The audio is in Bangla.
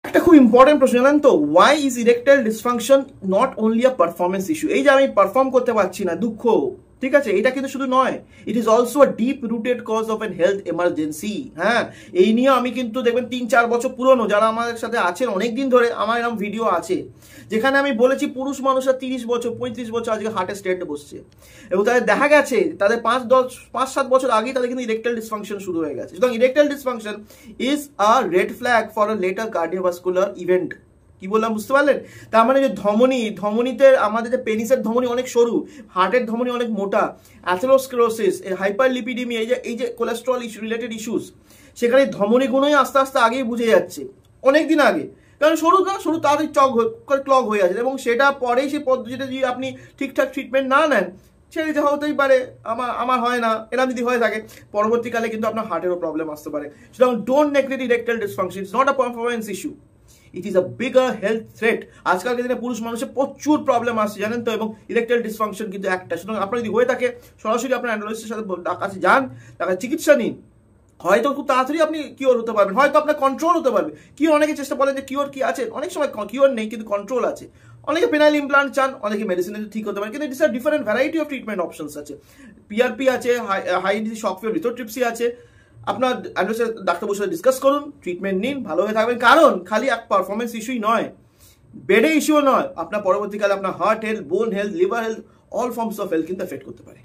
একটা খুব ইম্পর্টেন্ট প্রশ্ন জানেন তো, why is erectile dysfunction not only a performance issue? এই যে আমি পারফর্ম করতে পারছি না, দুঃখ, ঠিক আছে, এটা কিন্তু শুধু নয়, it is also a deep rooted cause of an health emergency. হ্যাঁ, এই নিয়ে আমি কিন্তু দেখবেন 3-4 বছর পুরনো যারা আমাদের সাথে আছেন অনেকদিন ধরে, আমার এরকম ভিডিও আছে যেখানে আমি বলেছি পুরুষ মানুষরা 30 বছর 35 বছর আজকে হার্টের স্টেটে বসছে, এবং তাদের দেখা গেছে তাদের 5-7 বছর আগেই তাদের কিন্তু ইরেকটাইল ডিসফাংশন শুরু হয়ে গেছে। সুতরাং erectile dysfunction is a red flag for a letter cardiovascular event. কি বললাম বুঝতে পারলেন? তার মানে যে ধমনীতে আমাদের যে পেনিসের ধমনী অনেক সরু, হার্টের ধমনী অনেক মোটা, অ্যাথেরোস্ক্লেরোসিস, হাইপারলিপিডিমি, এই যে কোলেস্ট্রল রিলেটেড ইস্যুস, সেখানে ধমনীগুলোই আস্তে আস্তে আগেই বুঝে যাচ্ছে, অনেক দিন আগে। কারণ সরু তাড়াতাড়ি ক্লগ হয়ে আছে, এবং সেটা পরেই সেই পদ্ধতিটা যদি আপনি ঠিকঠাক ট্রিটমেন্ট না নেন, সে যে হতেই পারে আমার হয় না, এরকম যদি হয়ে থাকে পরবর্তীকালে কিন্তু আপনার হার্টেরও প্রবলেম আসতে পারে। সুতরাং don't neglect erectile dysfunction, it's not a performance issue, it is a bigger health threat. আজকালকার দিনে পুরুষ মানুষের প্রচুর প্রবলেম আসছে জানেন তো, এবং ইরেকটাইল ডিসফাংশন কিন্তু একটা। সুতরাং আপনার যদি হয়ে থাকে সরাসরি আপনার অ্যান্ডোলজিস্টের সাথে কাছে যান, তাকে চিকিৎসা নিন, হয়তো খুব তাড়াতাড়ি আপনি কিওর হতে পারবেন, হয়তো আপনার কন্ট্রোল হতে পারবে। কিওর অনেকে চেষ্টা করেন যে কিওর কি আছে, অনেক সময় কিওর নেই কিন্তু কন্ট্রোল আছে। অনেকে পেনাইল ইমপ্লান্ট চান, অনেকে মেডিসিনে ঠিক হতে পারে, কিন্তু it's a different variety of treatment options আছে। পিআরপি আছে, হাই শক ওয়েভ লিথোট্রিপসি আছে। আপনার ডাক্তার বসে ডিসকাস করুন, ট্রিটমেন্ট নিন, ভালো হয়ে থাকবেন। কারণ খালি এক পারফরমেন্স ইস্যুই নয়, বেডে ইস্যুও নয়, আপনার পরবর্তীকালে আপনার হার্ট হেলথ, বোন health, liver health, all forms of health কিন্তু এফেক্ট করতে পারে।